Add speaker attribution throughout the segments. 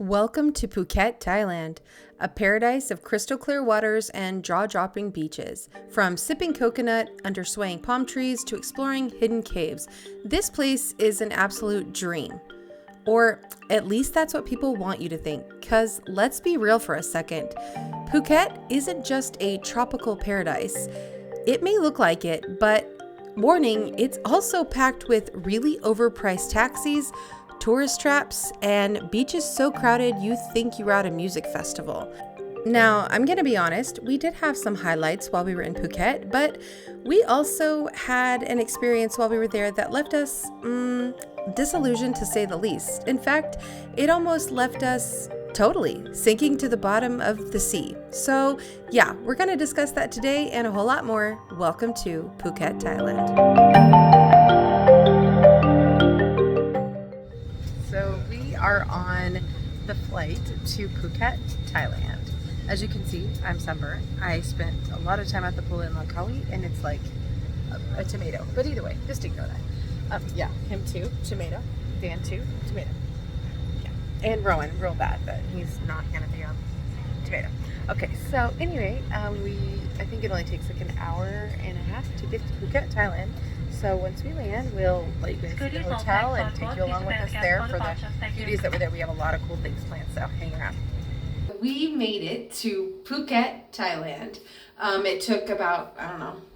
Speaker 1: Welcome to Phuket, Thailand, a paradise of crystal clear waters and jaw-dropping beaches. From sipping coconut under swaying palm trees to exploring hidden caves, this place is an absolute dream. Or at least that's what people want you to think, because let's be real for a second. Phuket isn't just a tropical paradise. It may look like it, but warning, it's also packed with really overpriced taxis, tourist traps, and beaches so crowded you think you're at a music festival. Now, I'm gonna be honest, we did have some highlights while we were in Phuket, but we also had an experience while we were there that left us disillusioned to say the least. In fact, it almost left us totally sinking to the bottom of the sea. So yeah, we're gonna discuss that today and a whole lot more. Welcome to Phuket, Thailand. So we are on the flight to Phuket, Thailand. As you can see, I'm sunburned. I spent a lot of time at the pool in Langkawi and it's like a tomato. But either way, just ignore that. Yeah, him too, tomato. Dan too, tomato. Yeah, and Rowan, real bad, but he's not gonna be on tomato. Okay, so anyway, I think it only takes like an hour and a half to get to Phuket, Thailand. So once we land, we'll let you guys see the hotel and take you along with us there for the few days that we're there. We have a lot of cool things planned, so hang around. We made it to Phuket, Thailand. It took about,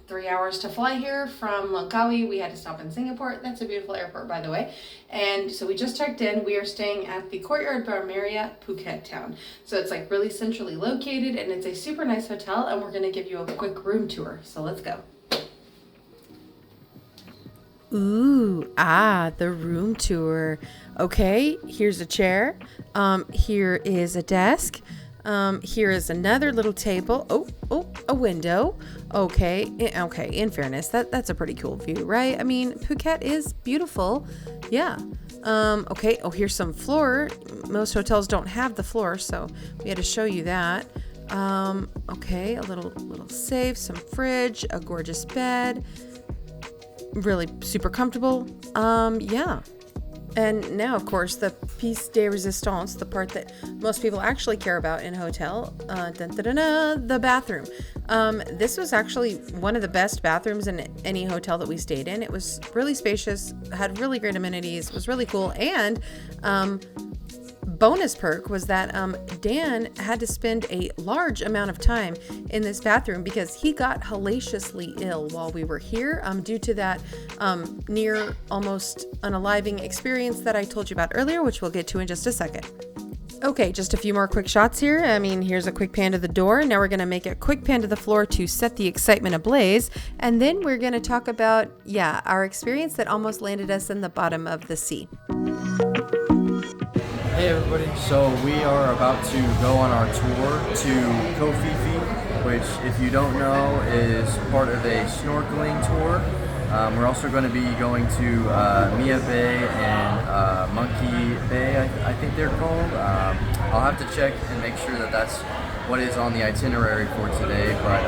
Speaker 1: 3 hours to fly here from Langkawi. We had to stop in Singapore. That's a beautiful airport, by the way. And so we just checked in. We are staying at the Courtyard Bar Marriott, Phuket Town. So it's like really centrally located and it's a super nice hotel, and we're gonna give you a quick room tour. So let's go. The room tour. Okay, here's a chair. Here is a desk. Here is another little table. A window. Okay, in fairness, that's a pretty cool view, right? I mean, Phuket is beautiful. Yeah. Okay, here's some floor. Most hotels don't have the floor, so we had to show you that. Okay, a little safe, some fridge, a gorgeous bed. Really super comfortable. Yeah. And now, of course, the piece de resistance, the part that most people actually care about in a hotel, the bathroom. This was actually one of the best bathrooms in any hotel that we stayed in. It was really spacious, had really great amenities, was really cool, and bonus perk was that Dan had to spend a large amount of time in this bathroom because he got hellaciously ill while we were here due to that near almost unaliving experience that I told you about earlier, which we'll get to in just a second. Okay, just a few more quick shots here. I mean, here's a quick pan to the door. Now we're going to make a quick pan to the floor to set the excitement ablaze. And then we're going to talk about, our experience that almost landed us in the bottom of the sea.
Speaker 2: Hey everybody, so we are about to go on our tour to Koh Phi Phi, which if you don't know is part of a snorkeling tour. We're also going to be going to Mia Bay and Monkey Bay, I think they're called. I'll have to check and make sure that that's what is on the itinerary for today, but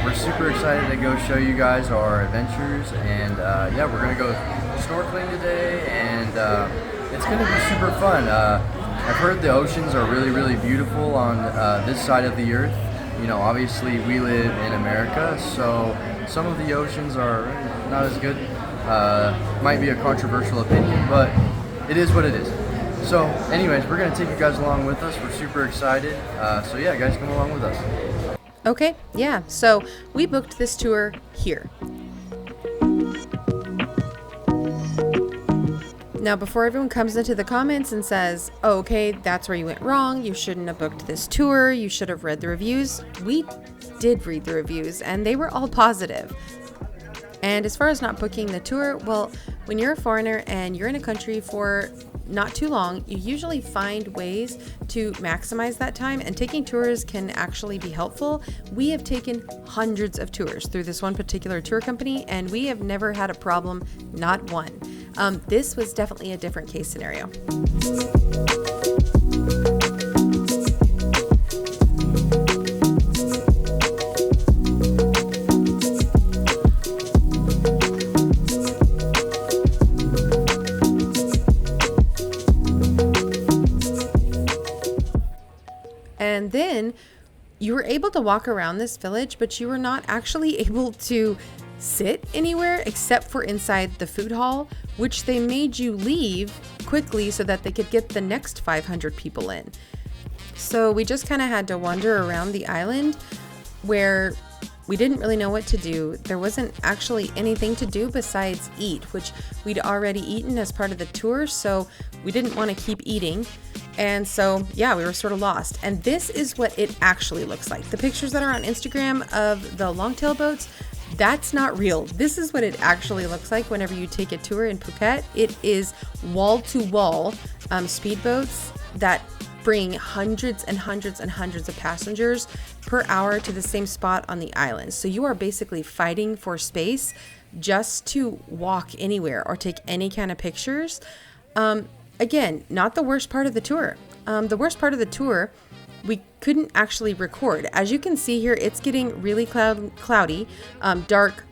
Speaker 2: we're super excited to go show you guys our adventures, and we're going to go snorkeling today, and it's going to be super fun. I've heard the oceans are really, really beautiful on this side of the earth. You know, obviously we live in America, so some of the oceans are not as good. Might be a controversial opinion, but it is what it is. So anyways, we're going to take you guys along with us. We're super excited. Guys, come along with us.
Speaker 1: Okay, yeah. So we booked this tour here. Now, before everyone comes into the comments and says, oh, okay, that's where you went wrong, you shouldn't have booked this tour, you should have read the reviews, we did read the reviews and they were all positive. And as far as not booking the tour, well, when you're a foreigner and you're in a country for not too long, you usually find ways to maximize that time, and taking tours can actually be helpful. We have taken hundreds of tours through this one particular tour company, and we have never had a problem, not one. This was definitely a different case scenario. And then you were able to walk around this village, but you were not actually able to sit anywhere except for inside the food hall, which they made you leave quickly so that they could get the next 500 people in. So we just kind of had to wander around the island where we didn't really know what to do. There wasn't actually anything to do besides eat, which we'd already eaten as part of the tour, so we didn't want to keep eating. And so, yeah, we were sort of lost. And this is what it actually looks like. The pictures that are on Instagram of the longtail boats, that's not real. This is what it actually looks like whenever you take a tour in Phuket. It is wall-to-wall speedboats that bring hundreds and hundreds and hundreds of passengers per hour to the same spot on the island. So you are basically fighting for space just to walk anywhere or take any kind of pictures. Again, not the worst part of the tour. The worst part of the tour, we couldn't actually record. As you can see here, it's getting really cloudy, dark,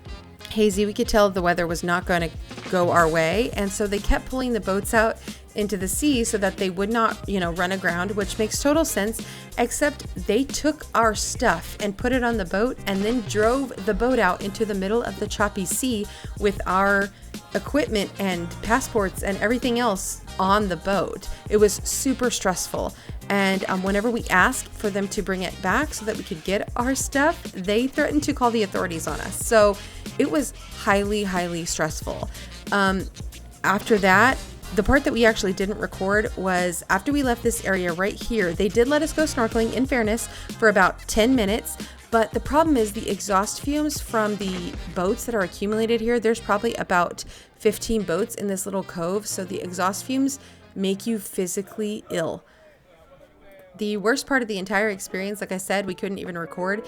Speaker 1: hazy. We could tell the weather was not going to go our way. And so they kept pulling the boats out into the sea so that they would not, run aground, which makes total sense, except they took our stuff and put it on the boat and then drove the boat out into the middle of the choppy sea with our equipment and passports and everything else on the boat. It was super stressful. And whenever we asked for them to bring it back so that we could get our stuff, they threatened to call the authorities on us. So it was highly, highly stressful. After that, the part that we actually didn't record was after we left this area right here. They did let us go snorkeling, in fairness, for about 10 minutes. But the problem is the exhaust fumes from the boats that are accumulated here. There's probably about 15 boats in this little cove. So the exhaust fumes make you physically ill. The worst part of the entire experience, like I said, we couldn't even record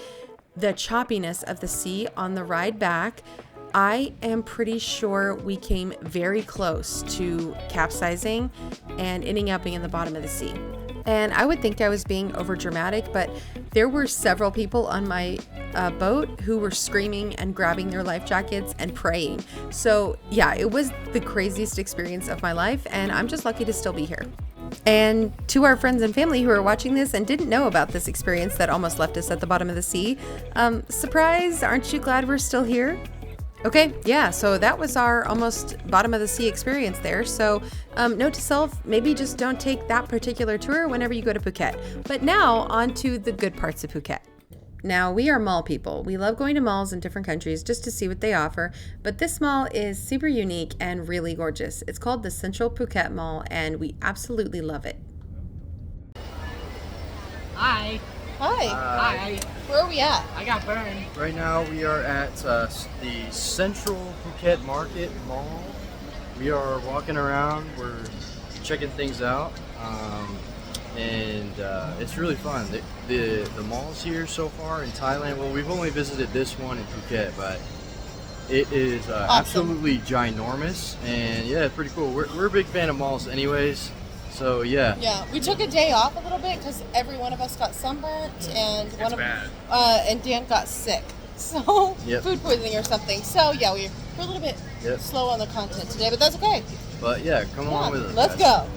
Speaker 1: the choppiness of the sea on the ride back. I am pretty sure we came very close to capsizing and ending up being in the bottom of the sea. And I would think I was being over dramatic, but there were several people on my boat who were screaming and grabbing their life jackets and praying. So yeah, it was the craziest experience of my life, and I'm just lucky to still be here. And to our friends and family who are watching this and didn't know about this experience that almost left us at the bottom of the sea, surprise, aren't you glad we're still here? Okay, yeah, so that was our almost bottom of the sea experience there. So note to self, maybe just don't take that particular tour whenever you go to Phuket. But now on to the good parts of Phuket. Now, we are mall people. We love going to malls in different countries just to see what they offer, but this mall is super unique and really gorgeous. It's called the Central Phuket Mall, and we absolutely love it.
Speaker 3: Hi.
Speaker 1: Hi.
Speaker 3: Hi.
Speaker 1: Where are we at?
Speaker 3: I got burned.
Speaker 2: Right now we are at the Central Phuket Market Mall. We are walking around, we're checking things out, and it's really fun. The malls here so far in Thailand, well, we've only visited this one in Phuket, but it is
Speaker 1: Awesome.
Speaker 2: absolutely ginormous, and yeah, it's pretty cool. We're a big fan of malls anyways. So yeah.
Speaker 4: Yeah, we took a day off a little bit because every one of us got sunburnt and and Dan got sick, so
Speaker 2: Yep.
Speaker 4: food poisoning or something. So yeah, we're a little bit
Speaker 2: Yep.
Speaker 4: slow on the content today, but that's okay.
Speaker 2: But yeah, come along with us.
Speaker 4: Let's
Speaker 2: guys.
Speaker 4: go.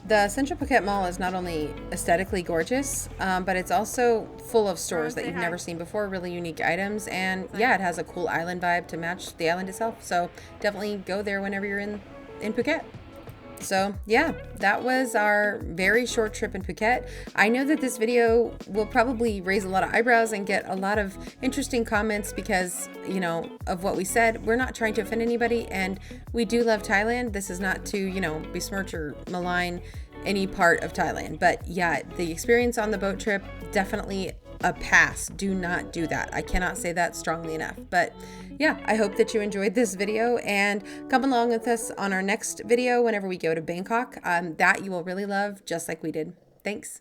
Speaker 1: The Central Phuket Mall is not only aesthetically gorgeous, but it's also full of stores that you've never seen before, really unique items, and yeah, it has a cool island vibe to match the island itself. So definitely go there whenever you're in Phuket. So yeah, that was our very short trip in Phuket. I know that this video will probably raise a lot of eyebrows and get a lot of interesting comments because, of what we said. We're not trying to offend anybody, and we do love Thailand. This is not to, besmirch or malign any part of Thailand. But yeah, the experience on the boat trip, definitely a pass. Do not do that. I cannot say that strongly enough. But yeah, I hope that you enjoyed this video, and come along with us on our next video whenever we go to Bangkok. That you will really love, just like we did. Thanks.